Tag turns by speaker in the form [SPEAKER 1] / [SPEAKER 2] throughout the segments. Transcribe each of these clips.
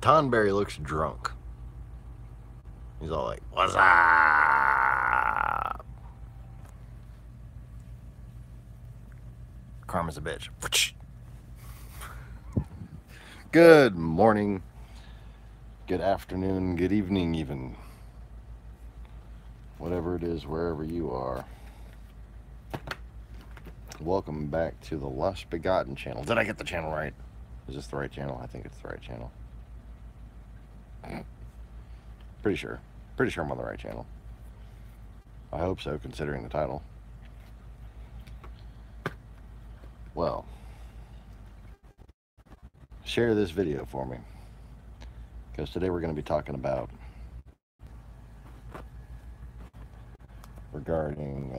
[SPEAKER 1] Tonberry looks drunk. He's all like, "What's up?" Karma's a bitch. Good morning, good afternoon, good evening, even. Whatever it is, wherever you are. Welcome back to the Lost Begotten channel. Did I get the channel right? Is this the right channel? I think it's the right channel. Pretty sure I'm on the right channel. I hope so, considering the title. Well, share this video for me, because today we're going to be talking about regarding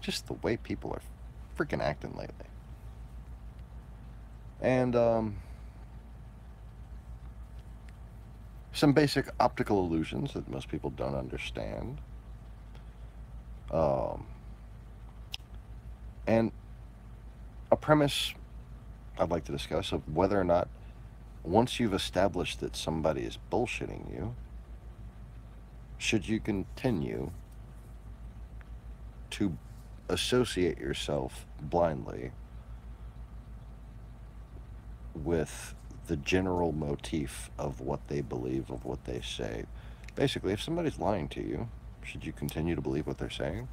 [SPEAKER 1] just the way people are freaking acting lately. And some basic optical illusions that most people don't understand. And a premise I'd like to discuss of whether or not, once you've established that somebody is bullshitting you, should you continue to associate yourself blindly with the general motif of what they believe, of what they say. Basically, if somebody's lying to you, should you continue to believe what they're saying?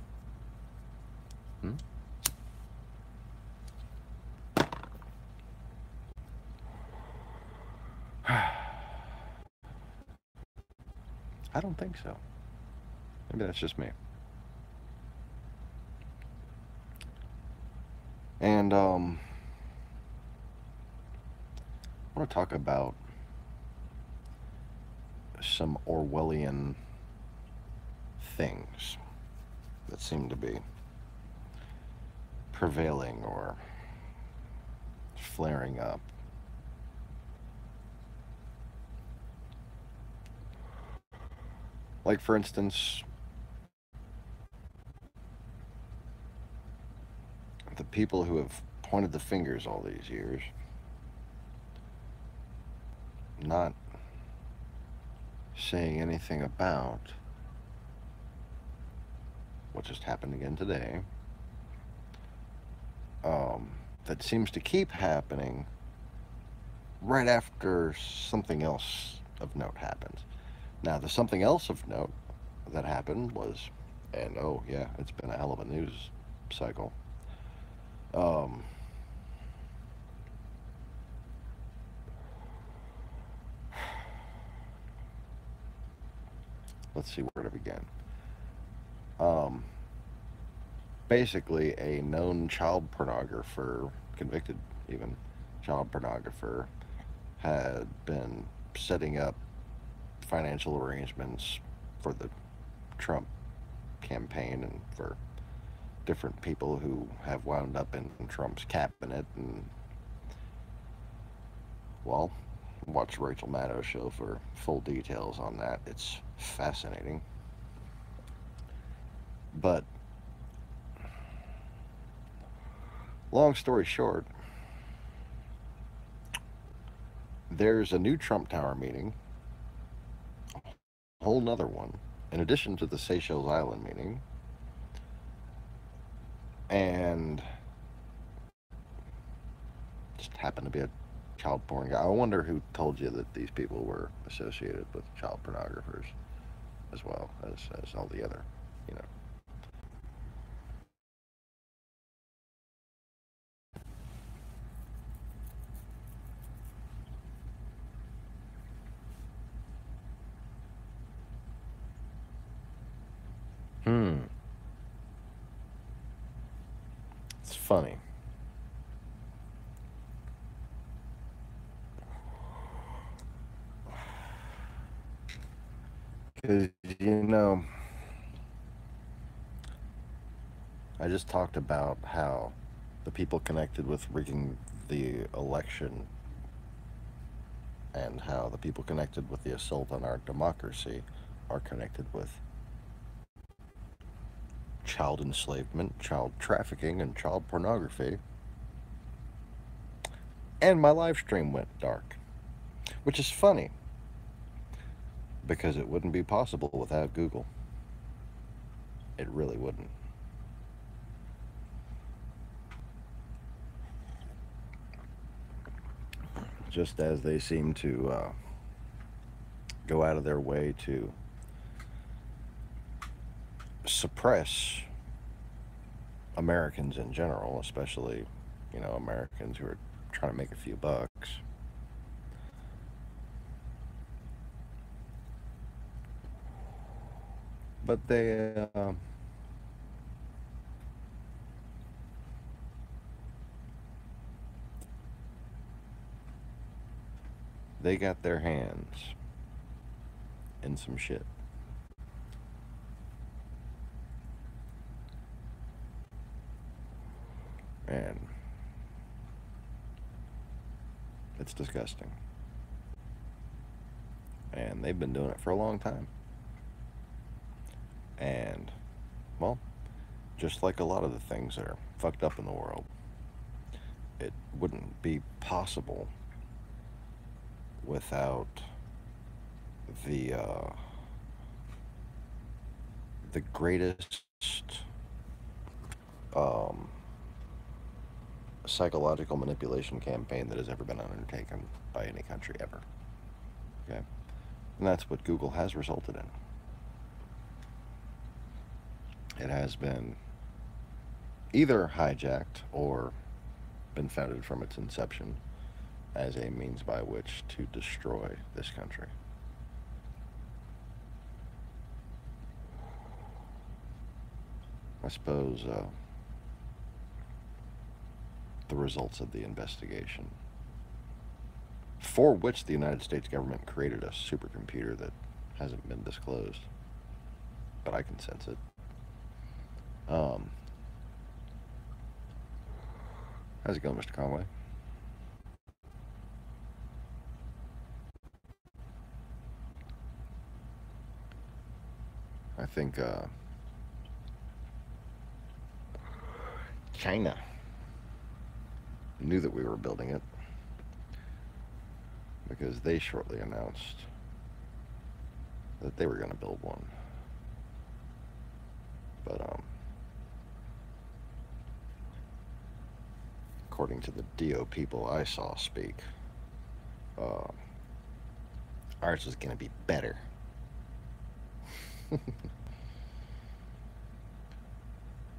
[SPEAKER 1] I don't think so. Maybe that's just me. And I want to talk about some Orwellian things that seem to be prevailing or flaring up. Like, for instance, the people who have pointed the fingers all these years, not saying anything about what just happened again today, that seems to keep happening right after something else of note happens. Now, the something else of note that happened was, and oh yeah, it's been a hell of a news cycle. Let's see where to begin. Basically, a known child pornographer, convicted even child pornographer, had been setting up financial arrangements for the Trump campaign and for different people who have wound up in Trump's cabinet. And, well, watch Rachel Maddow's show for full details on that. It's fascinating. But long story short, there's a new Trump Tower meeting, a whole nother one, in addition to the Seychelles Island meeting, and just happened to be a child porn guy. I wonder who told you that these people were associated with child pornographers as well as all the other, you know. It's funny. Because, you know, I just talked about how the people connected with rigging the election and how the people connected with the assault on our democracy are connected with child enslavement, child trafficking, and child pornography. and my live stream went dark, which is funny because it wouldn't be possible without Google. It really wouldn't. Just as they seem to go out of their way to suppress Americans in general, especially, Americans who are trying to make a few bucks. But they got their hands in some shit. And it's disgusting. And they've been doing it for a long time. And, well, just like a lot of the things that are fucked up in the world, it wouldn't be possible without the greatest psychological manipulation campaign that has ever been undertaken by any country ever. Okay? And that's what Google has resulted in. It has been either hijacked or been founded from its inception as a means by which to destroy this country. I suppose the results of the investigation, for which the United States government created a supercomputer that hasn't been disclosed, but I can sense it. How's it going, Mr. Conway? I think China knew that we were building it because they shortly announced that they were going to build one. But according to the DO people I saw speak, ours is going to be better.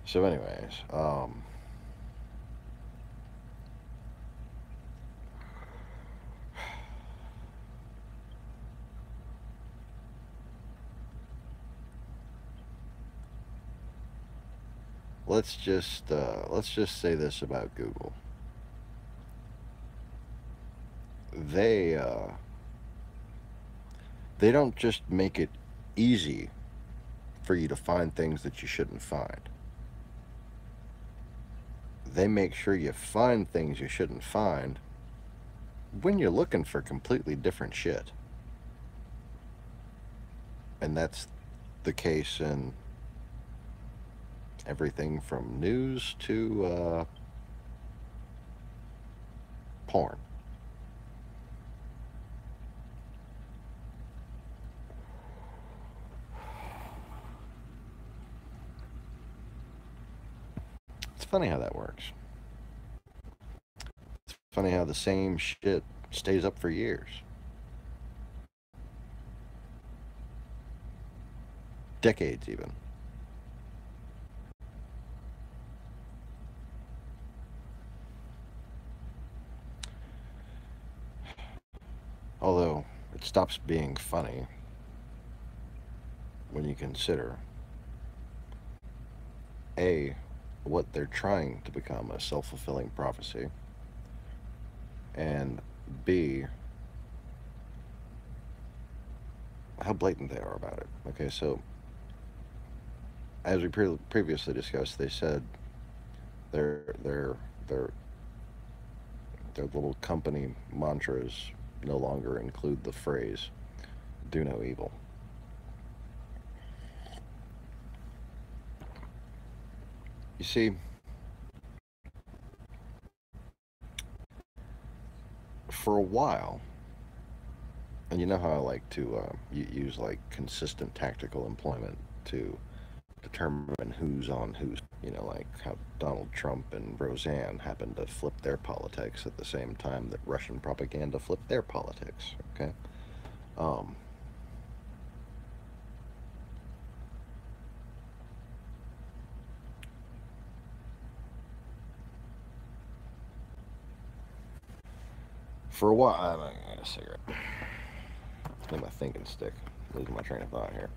[SPEAKER 1] So anyways, let's just say this about Google. They don't just make it easy for you to find things that you shouldn't find. They make sure you find things you shouldn't find when you're looking for completely different shit. And that's the case in everything from news to porn. It's funny how that works. It's funny how the same shit stays up for years. Decades, even. Although it stops being funny when you consider A, what they're trying to become, a self-fulfilling prophecy, and B, how blatant they are about it. Okay, so as we previously discussed, they said their little company mantras no longer include the phrase "do no evil." You see, while, and you know how I like to use like consistent tactical employment to determine who's on who's, like how Donald Trump and Roseanne happened to flip their politics at the same time that Russian propaganda flipped their politics. Okay. Um, for a while, I got a cigarette. Need my thinking stick. Losing my train of thought here.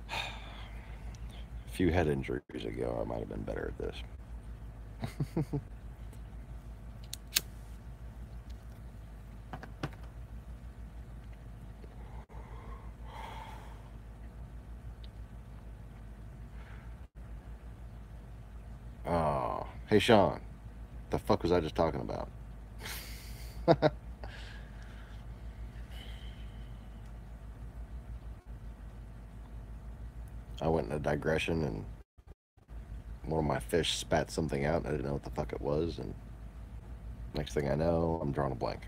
[SPEAKER 1] A few head injuries ago, I might have been better at this. Oh, hey Sean, the fuck was I just talking about? I went in a digression and one of my fish spat something out and I didn't know what the fuck it was, and next thing I know, I'm drawing a blank.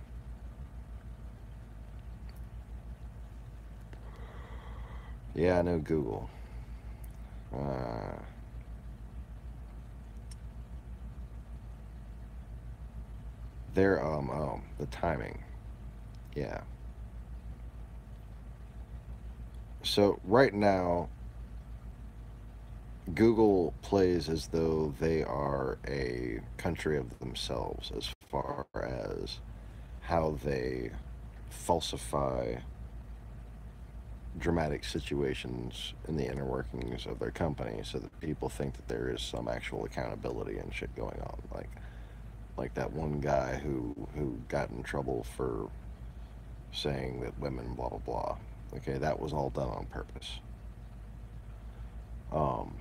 [SPEAKER 1] Yeah, I know Google. Uh, the timing. Yeah. So right now, Google plays as though they are a country of themselves as far as how they falsify dramatic situations in the inner workings of their company so that people think that there is some actual accountability and shit going on. Like that one guy who got in trouble for saying that women blah blah blah. Okay, that was all done on purpose. Um,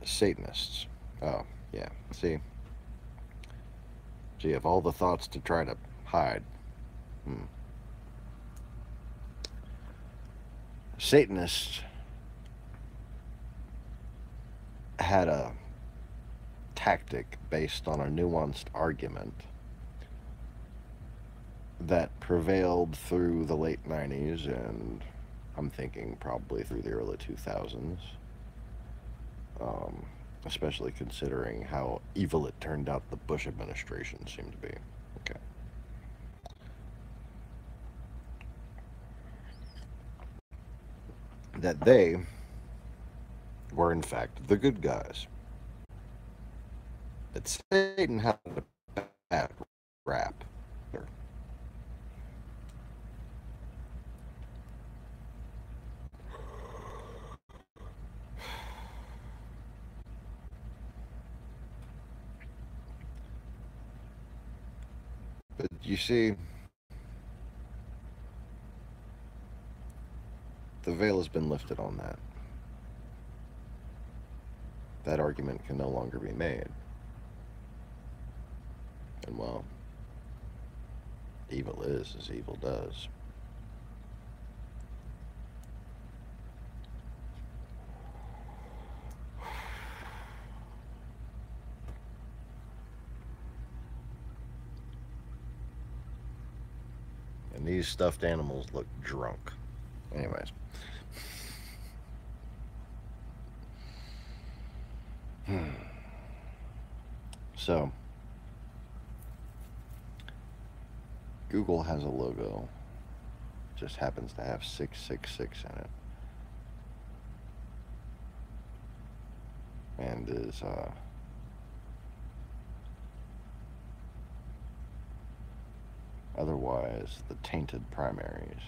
[SPEAKER 1] Satanists. Oh, yeah. See, so you have all the thoughts to try to hide. Hmm. Satanists had a tactic based on a nuanced argument that prevailed through the late 90s and I'm thinking probably through the early 2000s, um, especially considering how evil it turned out the Bush administration seemed to be. Okay. That they were, in fact, the good guys. That Satan had a bad rap. But you see, the veil has been lifted on that. That argument can no longer be made. And well, evil is as evil does. And these stuffed animals look drunk. Anyways. So, Google has a logo. Just happens to have 666 in it. And is, otherwise the tainted primaries.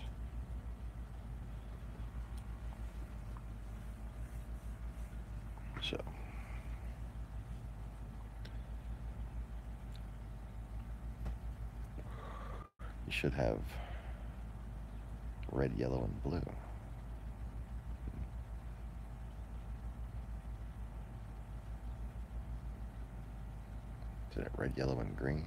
[SPEAKER 1] So, you should have red, yellow, and blue. Is it red, yellow, and green?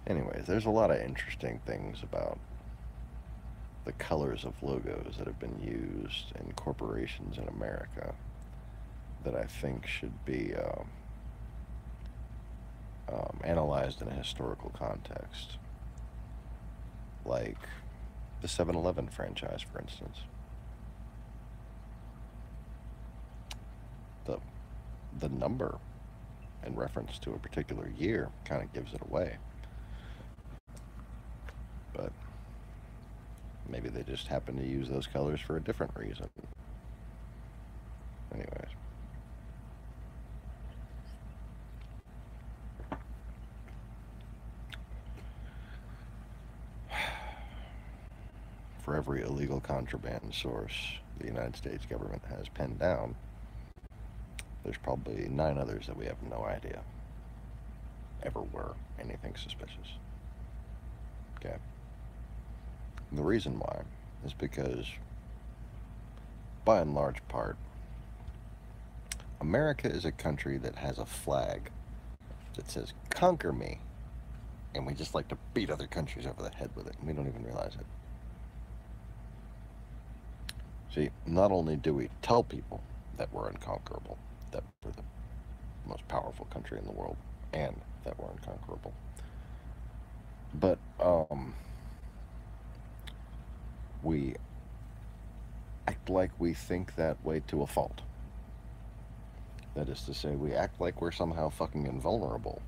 [SPEAKER 1] Anyways, there's a lot of interesting things about the colors of logos that have been used in corporations in America that I think should be analyzed in a historical context, like the 7-Eleven franchise, for instance. The the number in reference to a particular year kind of gives it away, but maybe they just happen to use those colors for a different reason. Anyways. For every illegal contraband source the United States government has pinned down, there's probably 9 others that we have no idea ever were anything suspicious. Okay? And the reason why is because, by and large part, America is a country that has a flag that says, "Conquer me," and we just like to beat other countries over the head with it, and we don't even realize it. See, not only do we tell people that we're unconquerable, that we're the most powerful country in the world, and that we're unconquerable, but we act like we think that way to a fault. That is to say, we act like we're somehow fucking invulnerable,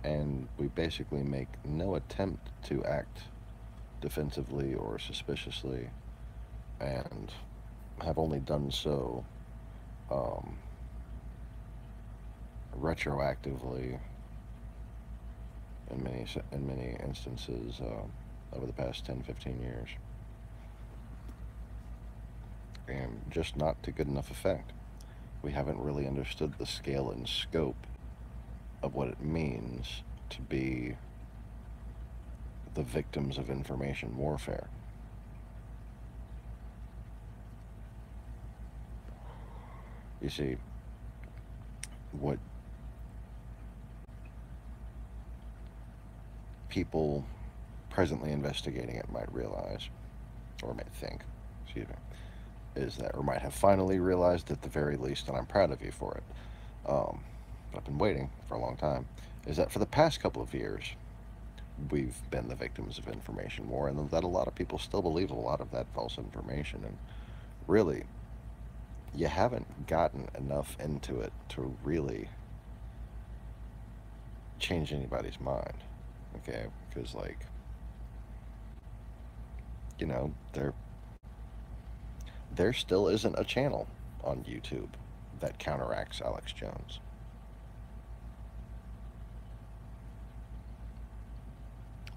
[SPEAKER 1] and we basically make no attempt to act defensively or suspiciously, and have only done so retroactively in many instances over the past 10-15 years, and just not to good enough effect. We haven't really understood the scale and scope of what it means to be the victims of information warfare. You see, what people presently investigating it might realize, or might think, excuse me, is that, or might have finally realized at the very least, and I'm proud of you for it, but I've been waiting for a long time, is that for the past couple of years, we've been the victims of information war, and that a lot of people still believe a lot of that false information, and really, you haven't gotten enough into it to really change anybody's mind, okay? Because, like, you know, there still isn't a channel on YouTube that counteracts Alex Jones.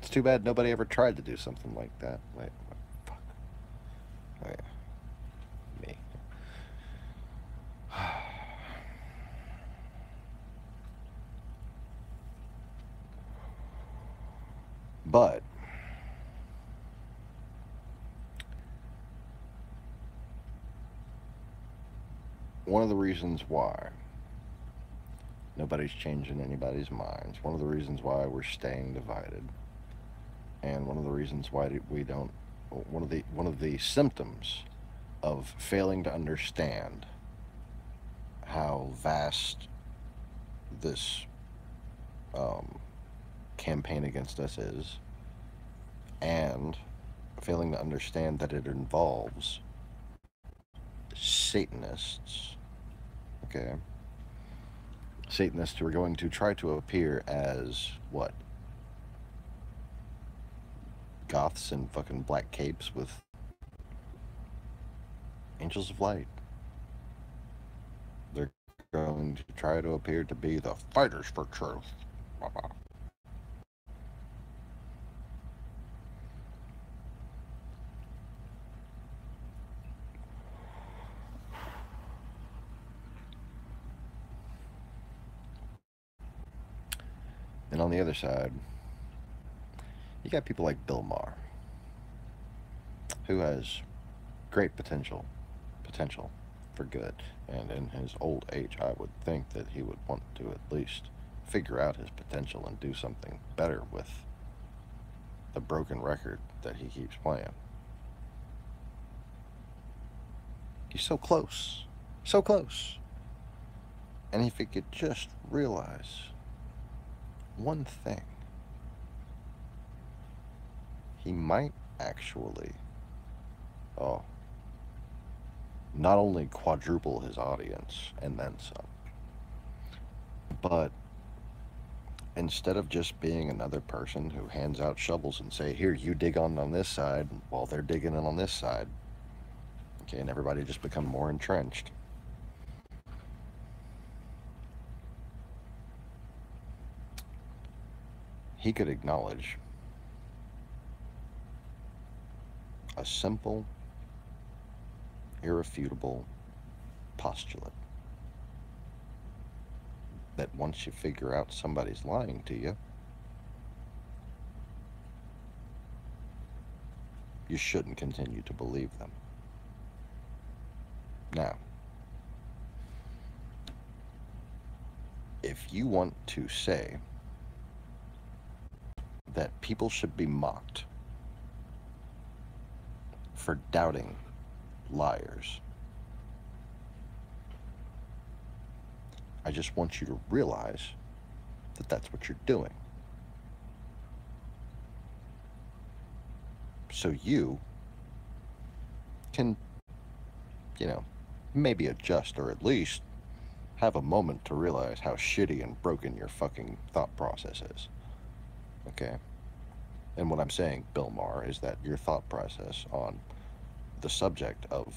[SPEAKER 1] It's too bad nobody ever tried to do something like that. Wait, fuck. Wait. Me. But one of the reasons why nobody's changing anybody's minds, one of the reasons why we're staying divided, and one of the reasons why we don't, one of the symptoms of failing to understand how vast this campaign against us is, and failing to understand that it involves Satanists, okay? Satanists who are going to try to appear as what? Goths in fucking black capes with angels of light. They're going to try to appear to be the fighters for truth. And on the other side, you got people like Bill Maher, who has great potential for good. And in his old age, I would think that he would want to at least figure out his potential and do something better with the broken record that he keeps playing. He's so close. So close. And if he could just realize one thing, he might actually, not only quadruple his audience and then some, but instead of just being another person who hands out shovels and say, here, you dig on this side while they're digging in on this side, okay, and everybody just become more entrenched. He could acknowledge a simple, irrefutable postulate that once you figure out somebody's lying to you, you shouldn't continue to believe them. Now, if you want to say that people should be mocked for doubting liars, I just want you to realize that that's what you're doing. So you can, maybe adjust, or at least have a moment to realize how shitty and broken your fucking thought process is. Okay? And what I'm saying, Bill Maher, is that your thought process on the subject of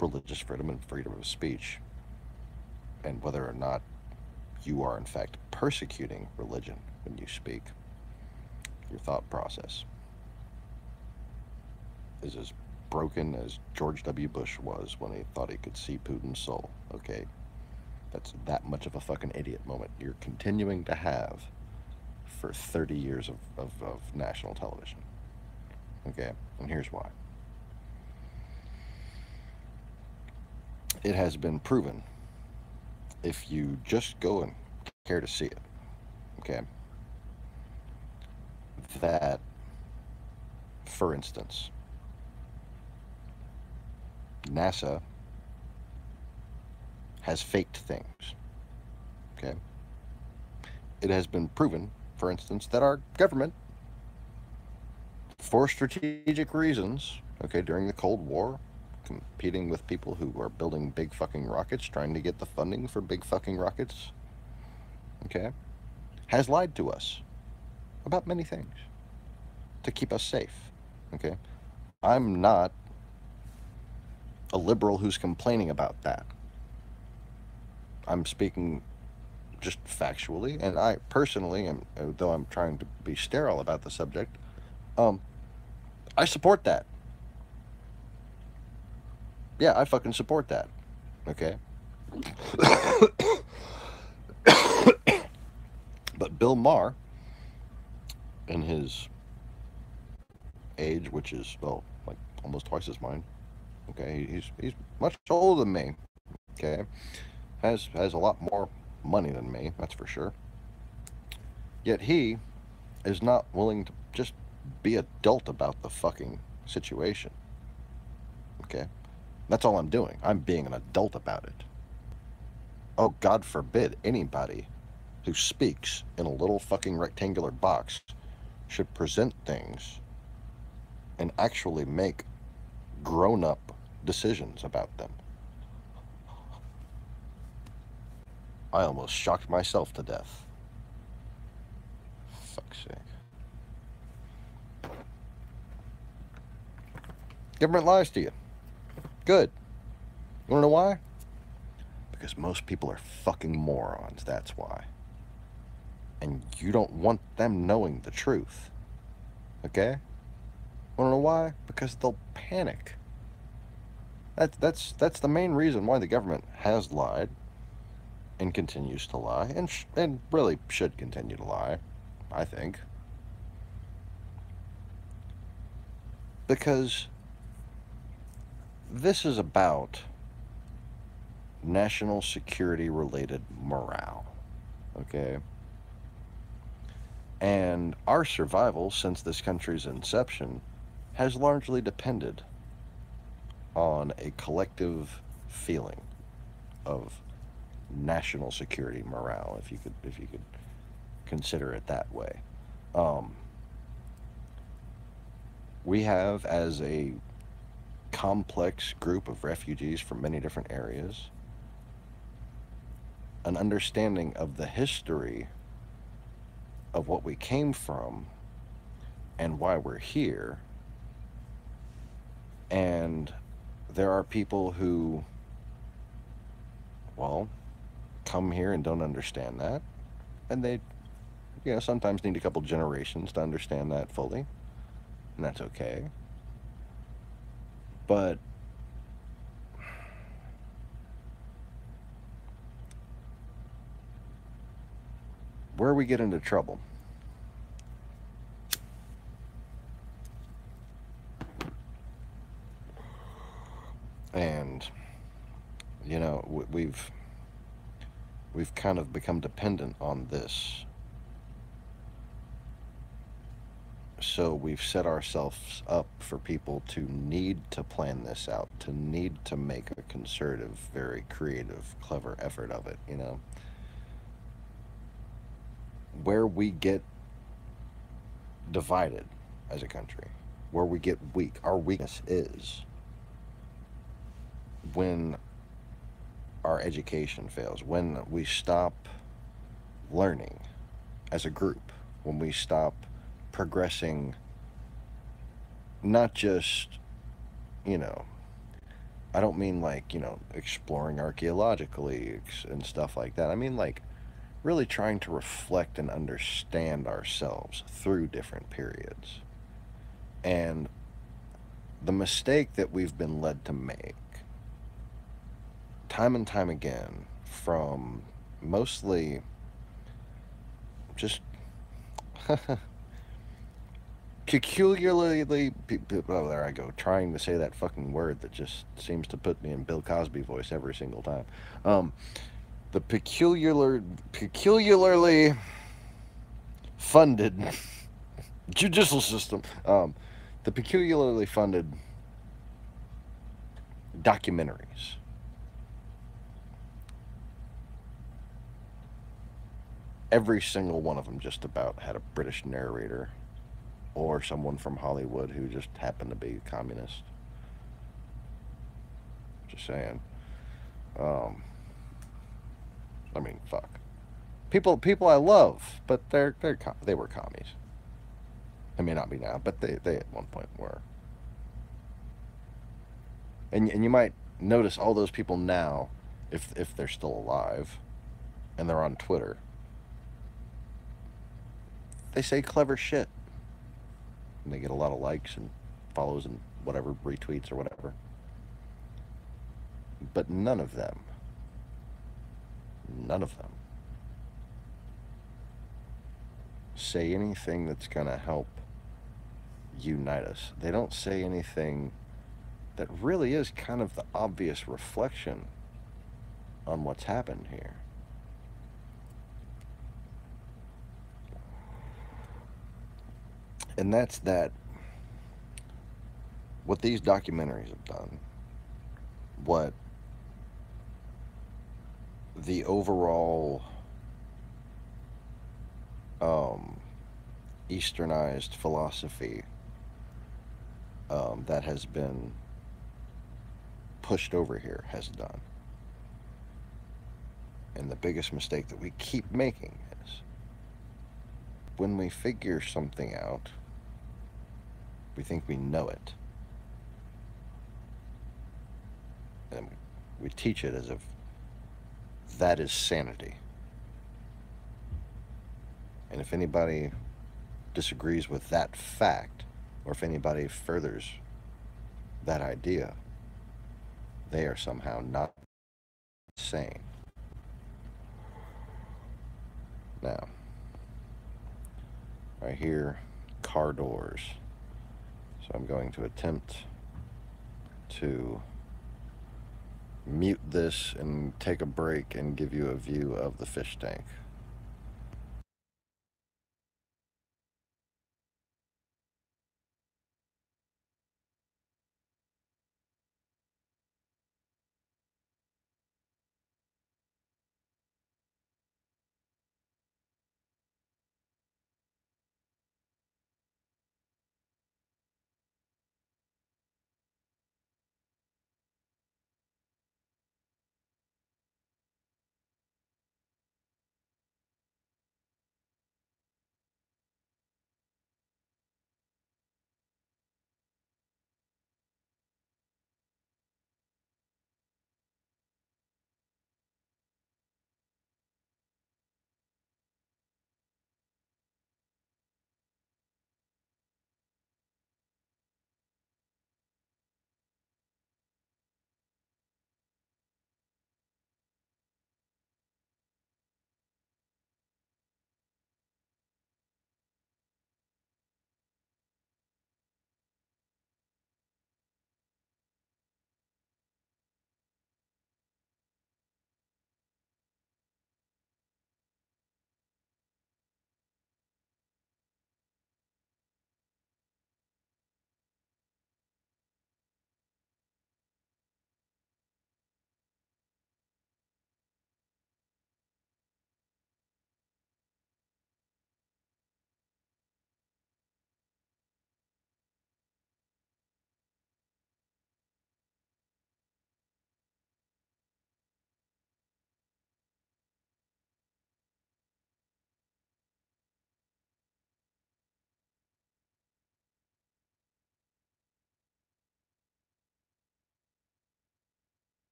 [SPEAKER 1] religious freedom and freedom of speech, and whether or not you are in fact persecuting religion when you speak, your thought process is as broken as George W. Bush was when he thought he could see Putin's soul. Okay? That's that much of a fucking idiot moment you're continuing to have for 30 years of national television. Okay? And here's why. It has been proven, if you just go and care to see it, okay, that, for instance, NASA has faked things, okay? It has been proven, for instance, that our government, for strategic reasons, okay, during the Cold War, competing with people who are building big fucking rockets, trying to get the funding for big fucking rockets, okay, has lied to us about many things to keep us safe, okay? I'm not a liberal who's complaining about that. I'm speaking just factually, and I personally, am, though I'm trying to be sterile about the subject, I support that. Yeah, I fucking support that. Okay? But Bill Maher, in his age, which is, well, like almost twice as mine, okay, he's much older than me, okay, has a lot more money than me, that's for sure. Yet he is not willing to just be adult about the fucking situation. Okay? That's all I'm doing. I'm being an adult about it. Oh, God forbid anybody who speaks in a little fucking rectangular box should present things and actually make grown-up decisions about them. I almost shocked myself to death. Fuck's sake. Government lies to you. Good. You wanna know why? Because most people are fucking morons, that's why. And you don't want them knowing the truth. Okay? Wanna know why? Because they'll panic. That's the main reason why the government has lied and continues to lie, and really should continue to lie, I think. Because this is about national security related morale, okay? And our survival since this country's inception has largely depended on a collective feeling of national security morale, if you could consider it that way. Um, we have, as a complex group of refugees from many different areas, an understanding of the history of what we came from and why we're here. And there are people who, well, come here and don't understand that. And they, sometimes need a couple generations to understand that fully. And that's okay. But where we get into trouble, and we've kind of become dependent on this, so we've set ourselves up for people to need to plan this out, to need to make a concerted, very creative, clever effort of it. Where we get divided as a country, where we get weak, our weakness is when our education fails, when we stop learning as a group, when we stop progressing, not just, I don't mean like, exploring archaeologically and stuff like that. I mean like really trying to reflect and understand ourselves through different periods. And the mistake that we've been led to make time and time again from mostly just peculiarly, oh, there I go, trying to say that fucking word that just seems to put me in Bill Cosby voice every single time. The peculiarly funded judicial system, the peculiarly funded documentaries. Every single one of them just about had a British narrator or someone from Hollywood who just happened to be a communist. Just saying. I mean, fuck. People I love, but they were commies. They may not be now, but they at one point were. And you might notice all those people now, if they're still alive, and they're on Twitter. They say clever shit, and they get a lot of likes and follows and whatever, retweets or whatever. But none of them say anything that's gonna help unite us. They don't say anything that really is kind of the obvious reflection on what's happened here. And that's that what these documentaries have done, what the overall Easternized philosophy that has been pushed over here has done. And the biggest mistake that we keep making is when we figure something out, we think we know it. And we teach it as if that is sanity. And if anybody disagrees with that fact, or if anybody furthers that idea, they are somehow not sane. Now, I hear car doors, so I'm going to attempt to mute this and take a break and give you a view of the fish tank.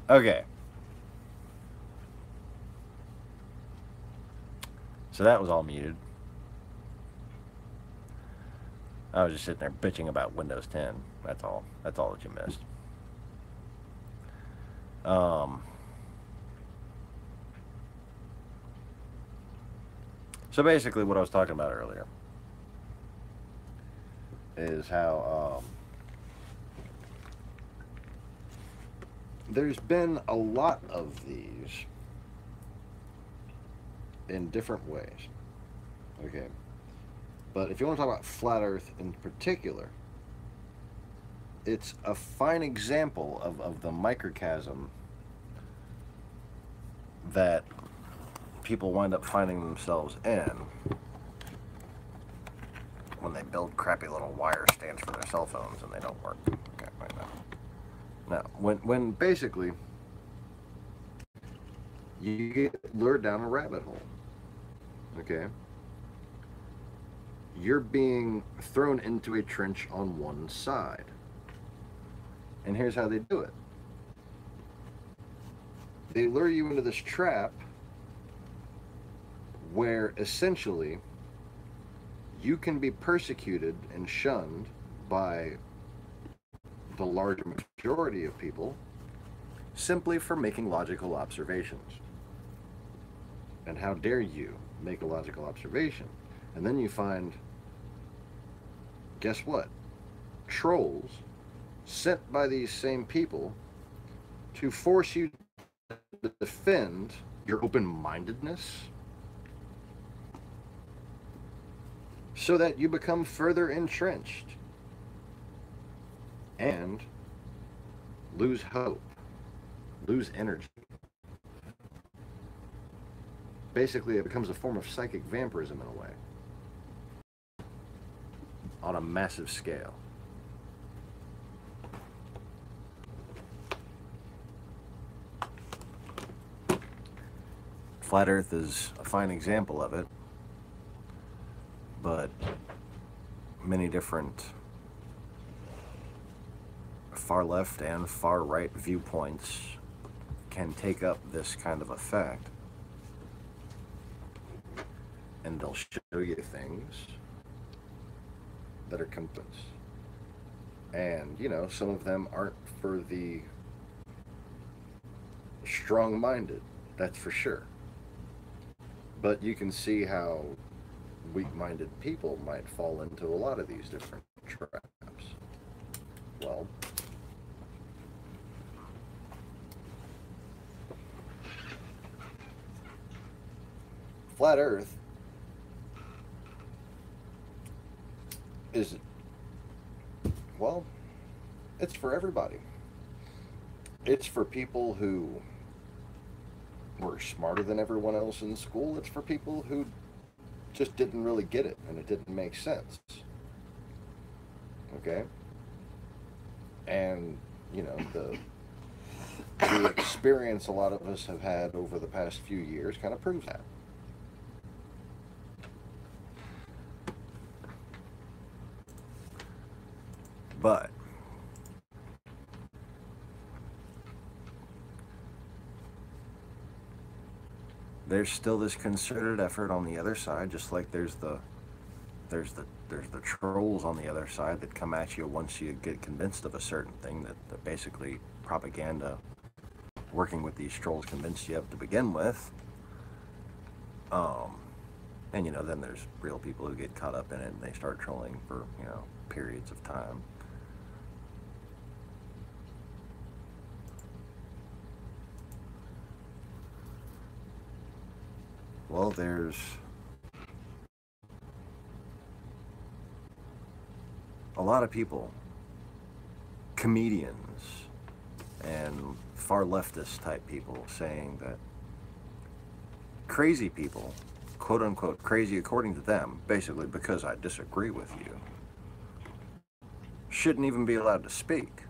[SPEAKER 1] Okay. So that was all muted. I was just sitting there bitching about Windows 10. That's all. That's all that you missed. So basically, what I was talking about earlier is how there's been a lot of these in different ways. Okay. But if you want to talk about flat Earth in particular, it's a fine example of the microcosm that people wind up finding themselves in when they build crappy little wire stands for their cell phones and they don't work. Okay, right now. Now, when basically you get lured down a rabbit hole, okay, you're being thrown into a trench on one side. And here's how they do it. They lure you into this trap where essentially you can be persecuted and shunned by the large majority of people simply for making logical observations. And how dare you make a logical observation? And then you find, guess what? Trolls sent by these same people to force you to defend your open-mindedness so that you become further entrenched and lose hope, lose energy. Basically, it becomes a form of psychic vampirism in a way, on a massive scale. Flat Earth is a fine example of it, but many different far left and far right viewpoints can take up this kind of effect, and they'll show you things that are complete. And, you know, some of them aren't for the strong-minded, that's for sure. But you can see how weak-minded people might fall into a lot of these different traps. Well, flat Earth is, well, it's for everybody. It's for people who were smarter than everyone else in school. It's for people who just didn't really get it and it didn't make sense. Okay? And, you know, the experience a lot of us have had over the past few years kind of proves that. But there's still this concerted effort on the other side, just like there's the trolls on the other side that come at you once you get convinced of a certain thing that basically propaganda working with these trolls convinced you of to begin with. And you know, then there's real people who get caught up in it and they start trolling for, you know, periods of time. Well, there's a lot of people, comedians and far leftist type people, saying that crazy people, quote unquote crazy according to them, basically because I disagree with you, shouldn't even be allowed to speak.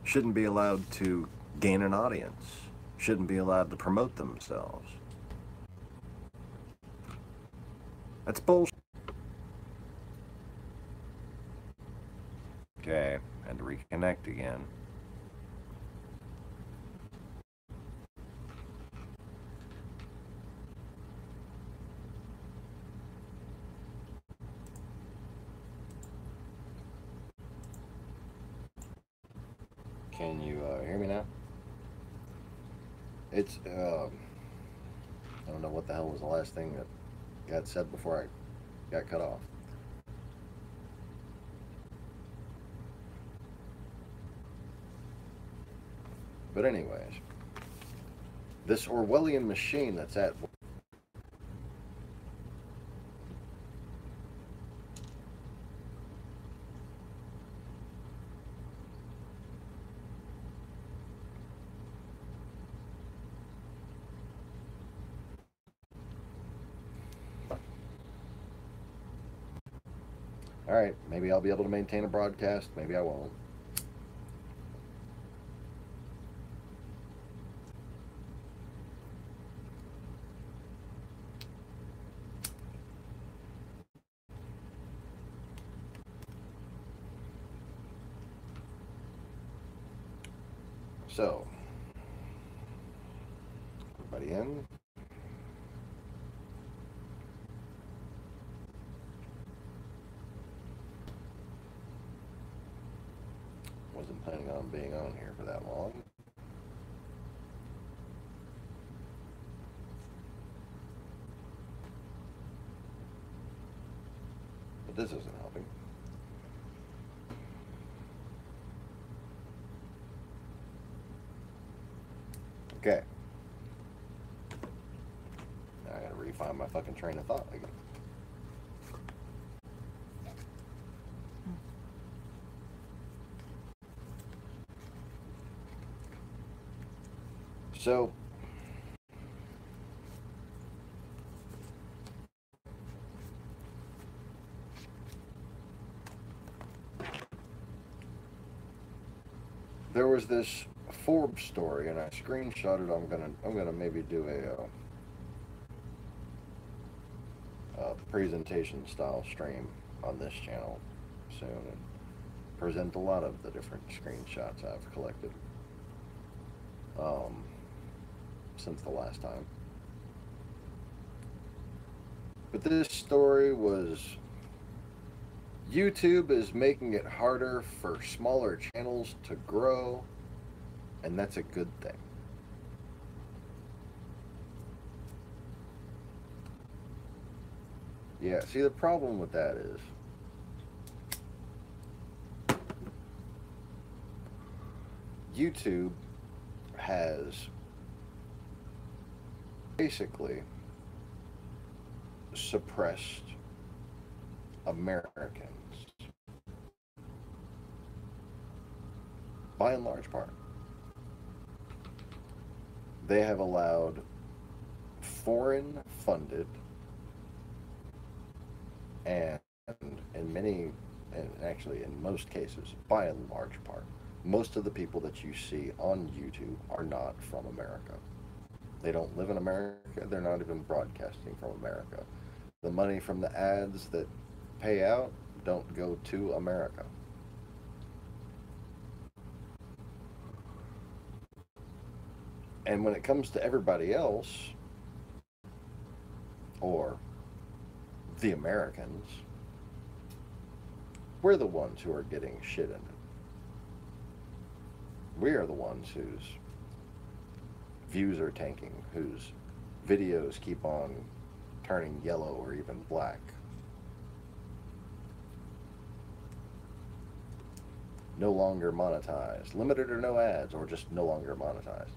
[SPEAKER 1] Shouldn't be allowed to gain an audience. Shouldn't be allowed to promote themselves. That's bullshit. Okay, and to reconnect again. Can you hear me now? It's, I don't know what the hell was the last thing that got said before I got cut off. But anyways, this Orwellian machine that's at... Alright, maybe I'll be able to maintain a broadcast, maybe I won't. So, everybody in? Wasn't planning on being on here for that long. But this isn't helping. Okay. Now I gotta refine my fucking train of thought again. So, there was this Forbes story, and I screenshotted. I'm gonna maybe do a presentation style stream on this channel soon, and present a lot of the different screenshots I've collected since the last time. But this story was, YouTube is making it harder for smaller channels to grow, and that's a good thing. Yeah, see, the problem with that is YouTube has basically suppressed Americans by and large part. They have allowed foreign funded and actually in most cases, by and large part, most of the people that you see on YouTube are not from America. They don't live in America. They're not even broadcasting from America. The money from the ads that pay out don't go to America. And when it comes to everybody else, or the Americans, we're the ones who are getting shit in it. We are the ones whose views are tanking, whose videos keep on turning yellow or even black. No longer monetized. Limited or no ads, or just no longer monetized.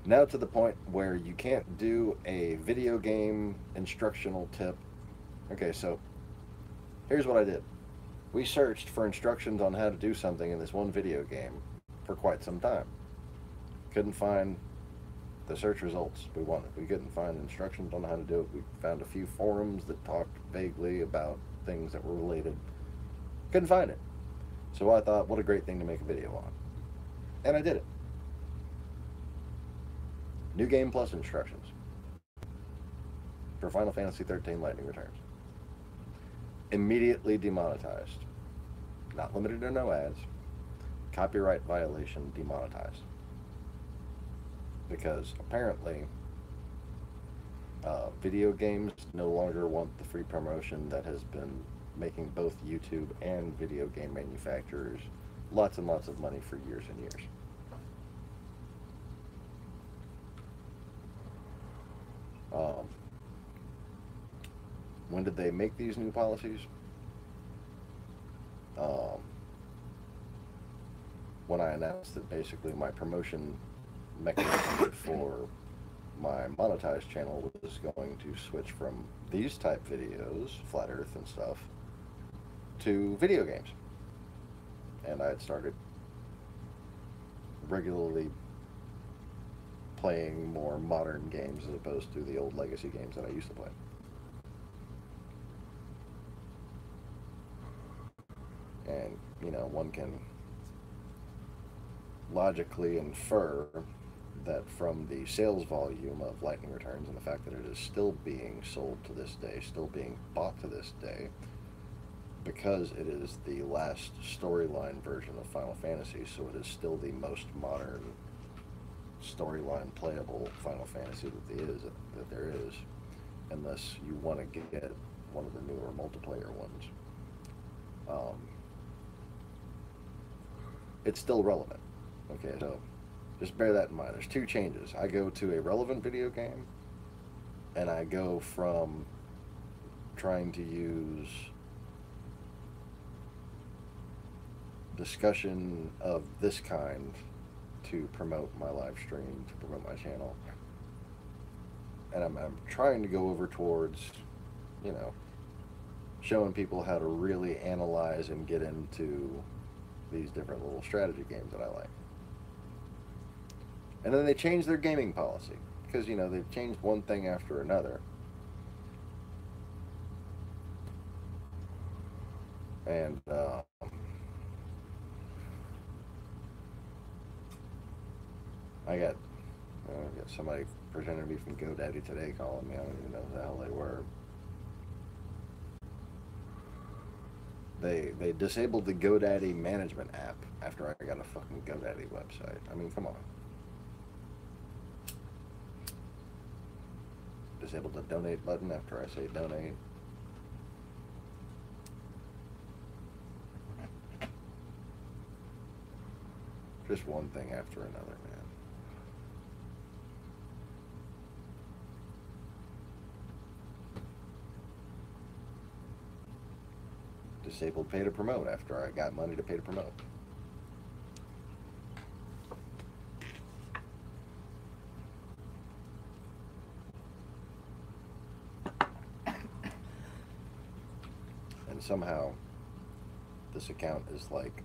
[SPEAKER 1] Now to the point where you can't do a video game instructional tip. Okay, so here's what I did. We searched for instructions on how to do something in this one video game for quite some time. Couldn't find the search results we wanted. We couldn't find instructions on how to do it. We found a few forums that talked vaguely about things that were related. Couldn't find it. So I thought, what a great thing to make a video on. And I did it. New Game Plus instructions for Final Fantasy XIII Lightning Returns. Immediately demonetized. Not limited to no ads. Copyright violation, demonetized. Because apparently, video games no longer want the free promotion that has been making both YouTube and video game manufacturers lots and lots of money for years and years. Um, when did they make these new policies? Um, when I announced that basically my promotion mechanism for my monetized channel was going to switch from these type videos, Flat Earth and stuff, to video games. And I had started regularly playing more modern games as opposed to the old legacy games that I used to play. And, you know, one can logically infer that from the sales volume of Lightning Returns and the fact that it is still being sold to this day, still being bought to this day, because it is the last storyline version of Final Fantasy, so it is still the most modern storyline playable Final Fantasy that there is, unless you want to get one of the newer multiplayer ones. It's still relevant. Okay, so just bear that in mind. There's two changes. I go to a relevant video game, and I go from trying to use discussion of this kind to promote my live stream, to promote my channel. And I'm trying to go over towards, you know, showing people how to really analyze and get into these different little strategy games that I like. And then they changed their gaming policy, because, you know, they've changed one thing after another. And I got somebody presented me from GoDaddy today calling me. I don't even know who the hell they were. They disabled the GoDaddy management app after I got a fucking GoDaddy website. I mean, come on. Disabled the donate button after I say donate. Just one thing after another, man. Disabled pay to promote after I got money to pay to promote. And somehow this account is like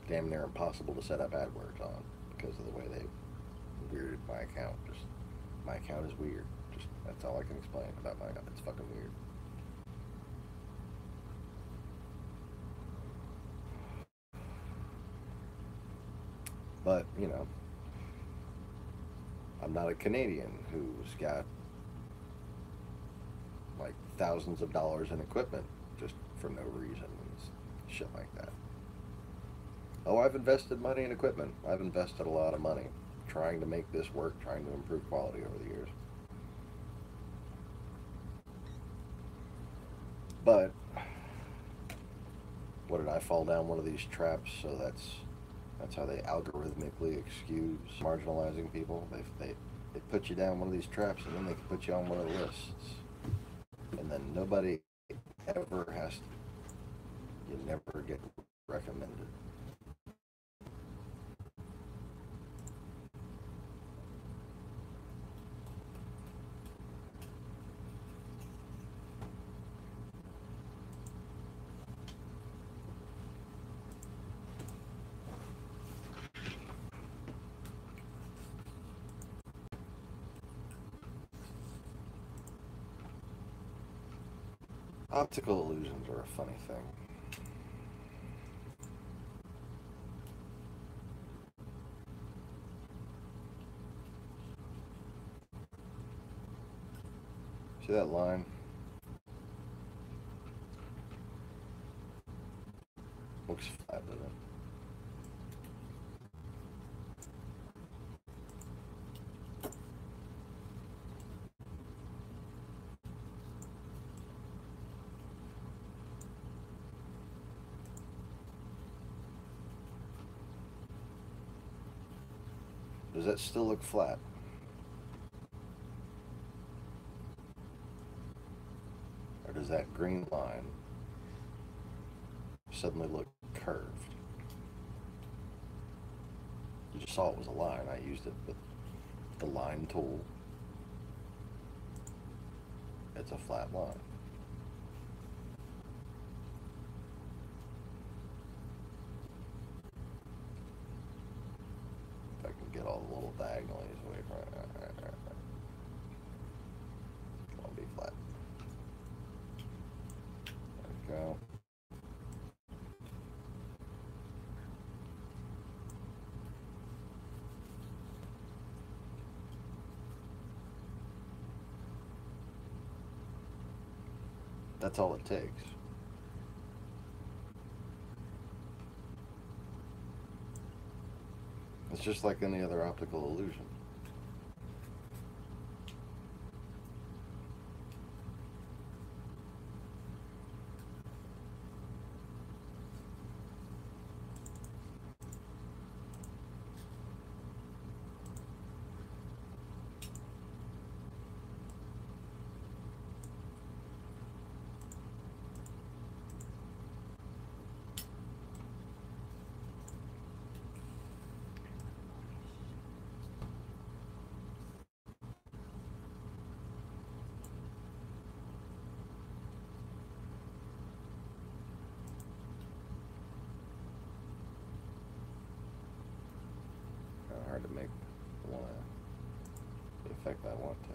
[SPEAKER 1] damn near impossible to set up AdWords on because of the way they weirded my account. Just my account is weird. Just that's all I can explain about my account. It's fucking weird. But, you know, I'm not a Canadian who's got like thousands of dollars in equipment just for no reason and shit like that. Oh, I've invested money in equipment. I've invested a lot of money trying to make this work, trying to improve quality over the years. But what did I fall down one of these traps? So that's how they algorithmically excuse marginalizing people. They put you down one of these traps, and then they can put you on one of the lists, and then nobody ever has to. You never get recommended. Optical illusions are a funny thing. See that line? Looks flat, doesn't it? Does that still look flat? Or does that green line suddenly look curved? You just saw it was a line. I used it with the line tool. It's a flat line. If I can get all the little diagonalities away from it. Come on, be flat. There we go. That's all it takes. It's just like any other optical illusion. Hard to make the effect I want to.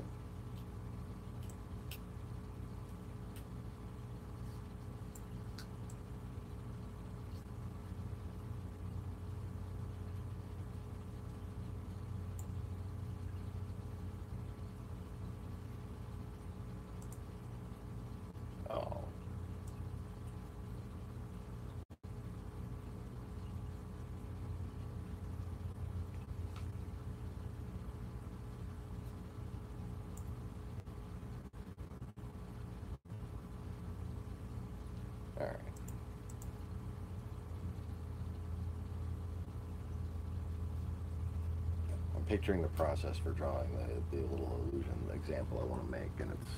[SPEAKER 1] Oh. All right. I'm picturing the process for drawing the little illusion example I want to make, and it's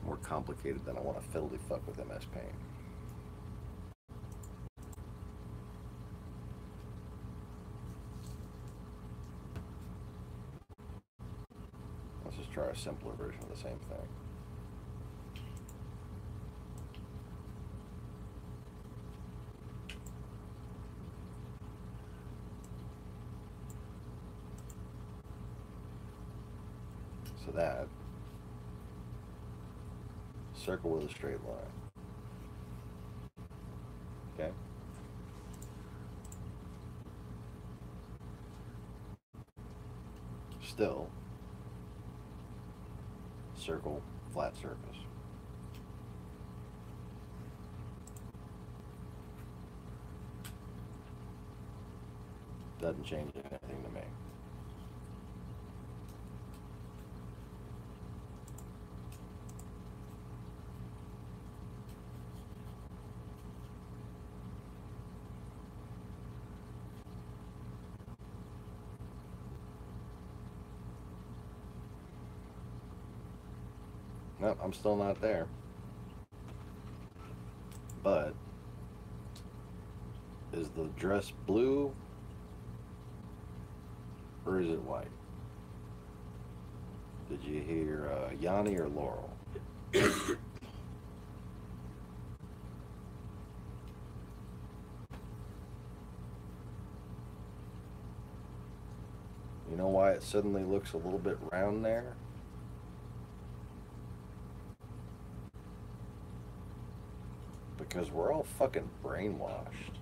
[SPEAKER 1] more complicated than I want to fiddly fuck with MS Paint. Let's just try a simpler version of the same thing. So that circle with a straight line. Okay? Still, circle, flat surface. Doesn't change anything to me. Nope, I'm still not there. But is the dress blue or is it white? Did you hear Yanni or Laurel? You know why it suddenly looks a little bit round there? Because we're all fucking brainwashed.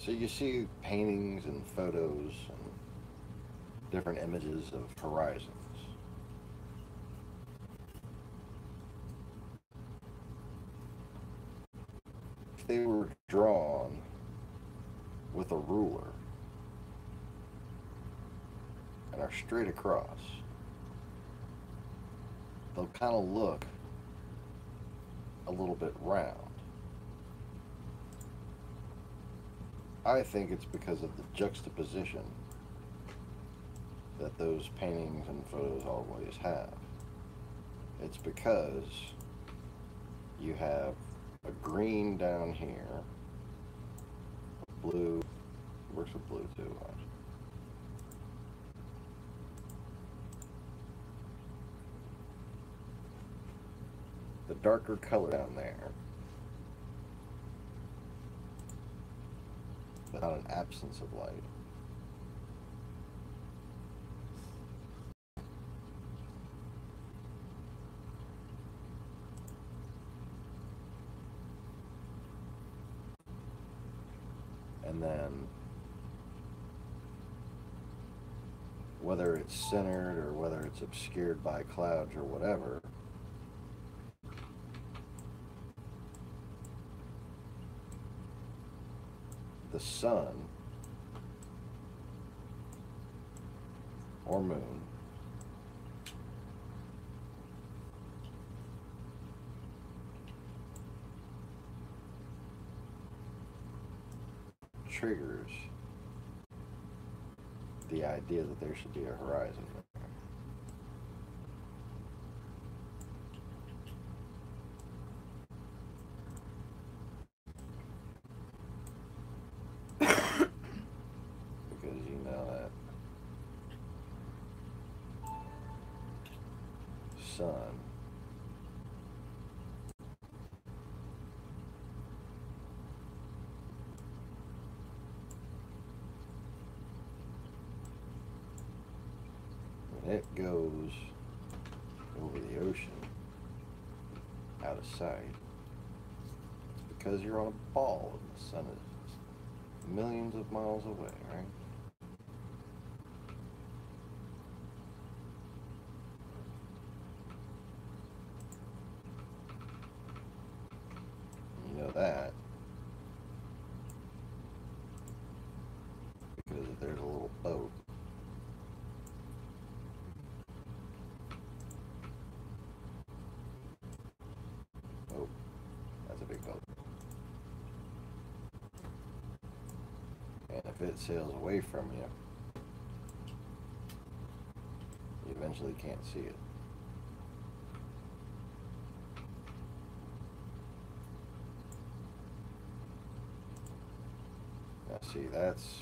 [SPEAKER 1] So you see paintings and photos and different images of horizons. If they were drawn with a ruler and are straight across, they'll kind of look a little bit round. I think it's because of the juxtaposition that those paintings and photos always have. It's because you have a green down here, blue, works with blue too. The darker color down there, but not an absence of light. And then whether it's centered or whether it's obscured by clouds or whatever, the sun or moon triggers the idea that there should be a horizon. Because you know that sun when it goes over the ocean out of sight, it's because you're on a ball and the sun is millions of miles away, right? You know that because if there's a little boat that's a big boat. And if it sails away from you, you eventually can't see it. Now see, that's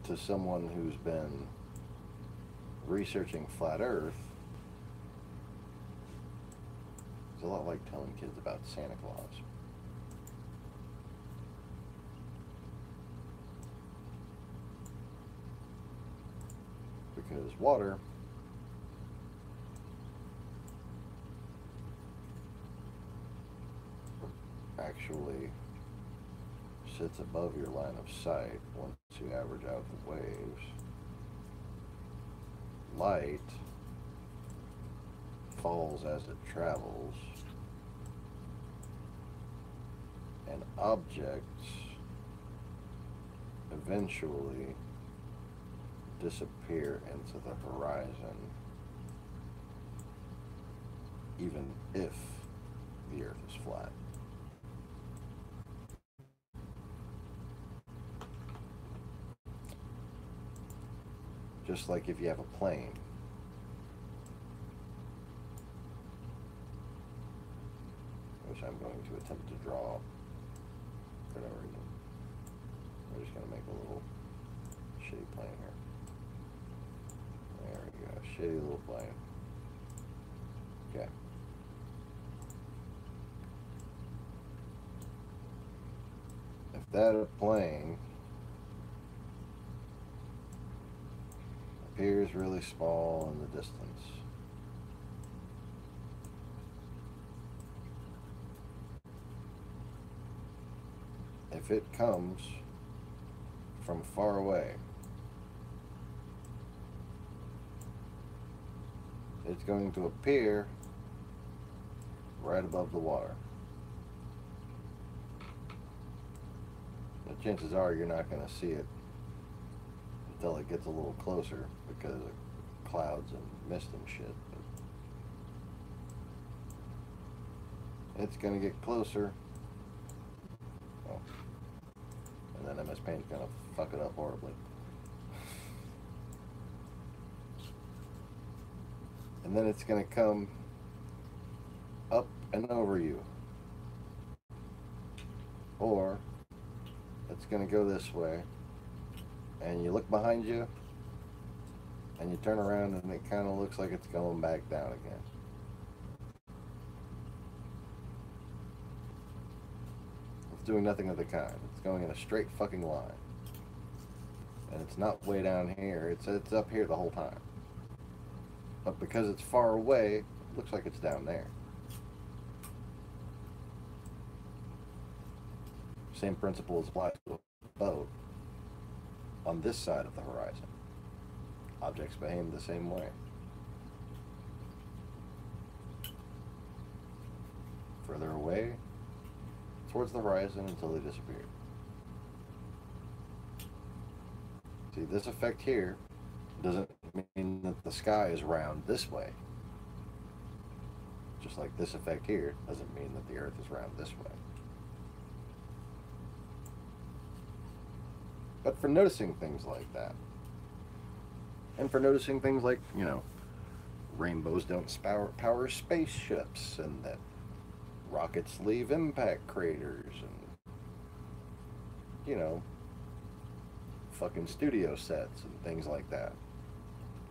[SPEAKER 1] to someone who's been researching flat Earth, it's a lot like telling kids about Santa Claus. Because water actually sits above your line of sight once you average out the waves. Light falls as it travels, and objects eventually disappear into the horizon, even if the Earth is flat. Just like if you have a plane, which I'm going to attempt to draw for no reason. We're just going to make a little shitty plane here. There we go, shitty little plane. Okay. If that plane appears really small in the distance, if it comes from far away, it's going to appear right above the water. The chances are you're not going to see it until it gets a little closer because of clouds and mist and shit. But it's going to get closer. Oh. And then MS Paint's going to fuck it up horribly. And then it's going to come up and over you. Or it's going to go this way. And you look behind you. And you turn around and it kind of looks like it's going back down again. It's doing nothing of the kind. It's going in a straight fucking line. And it's not way down here. It's up here the whole time. But because it's far away, it looks like it's down there. Same principle applies to a boat on this side of the horizon. Objects behave the same way. Further away, towards the horizon until they disappear. See, this effect here doesn't mean that the sky is round this way. Just like this effect here doesn't mean that the Earth is round this way. But for noticing things like that, and for noticing things like, you know, rainbows don't power spaceships, and that rockets leave impact craters, and, you know, fucking studio sets and things like that.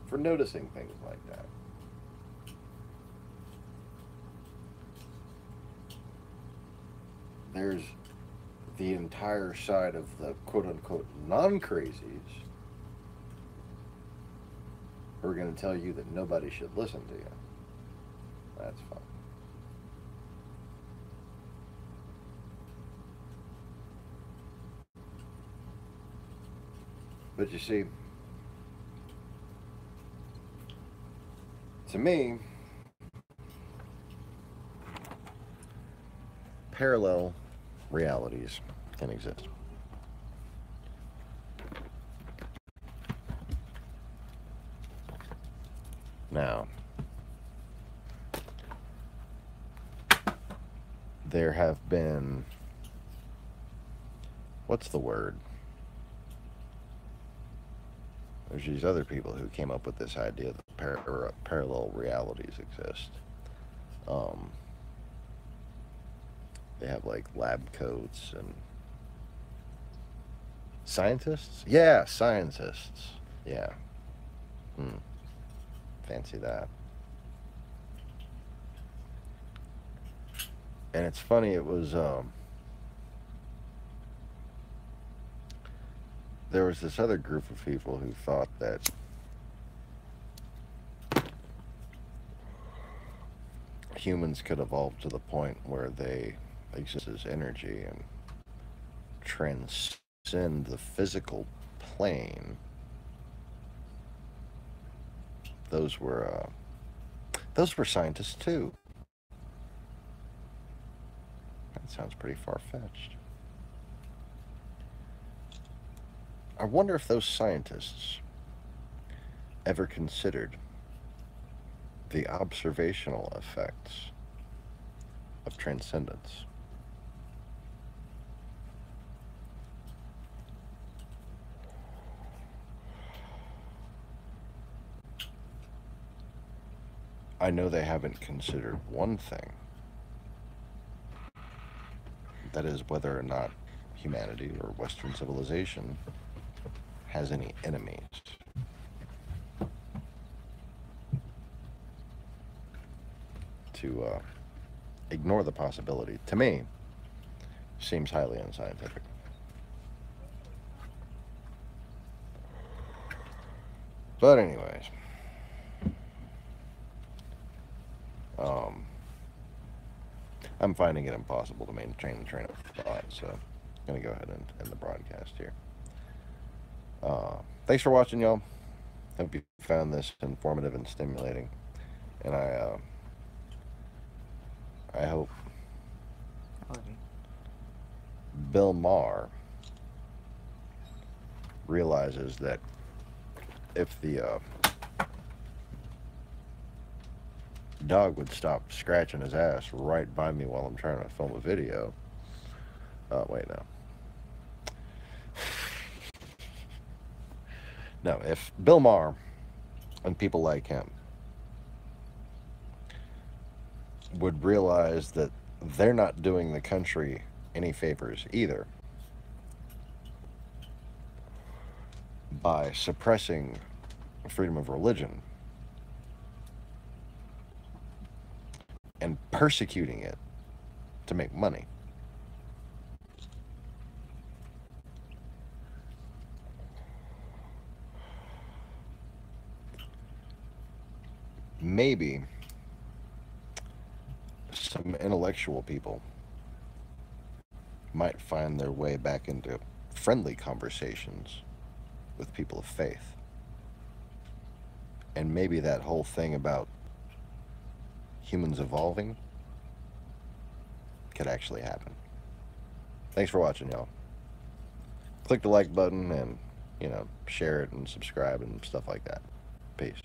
[SPEAKER 1] For noticing things like that. There's the entire side of the quote-unquote non-crazies who are going to tell you that nobody should listen to you. That's fine. But you see, to me, parallel realities can exist. Now, there have been, what's the word? There's these other people who came up with this idea that parallel realities exist. They have like lab coats and scientists? Yeah, scientists. Yeah. Fancy that. And it's funny, it was there was this other group of people who thought that humans could evolve to the point where they exist as energy and transcend the physical plane. Those were scientists too. That sounds pretty far-fetched. I wonder if those scientists ever considered the observational effects of transcendence. I know they haven't considered one thing. That is, whether or not humanity or Western civilization has any enemies. To ignore the possibility, to me, seems highly unscientific. But anyways, I'm finding it impossible to maintain the train of thought, so I'm going to go ahead and end the broadcast here. Thanks for watching, y'all. Hope you found this informative and stimulating. And I hope Bill Maher realizes that if the dog would stop scratching his ass right by me while I'm trying to film a video. Wait, no. No, if Bill Maher and people like him would realize that they're not doing the country any favors either by suppressing freedom of religion and persecuting it to make money. Maybe some intellectual people might find their way back into friendly conversations with people of faith. And maybe that whole thing about humans evolving could actually happen. Thanks for watching, y'all. Click the like button and, share it and subscribe and stuff like that. Peace.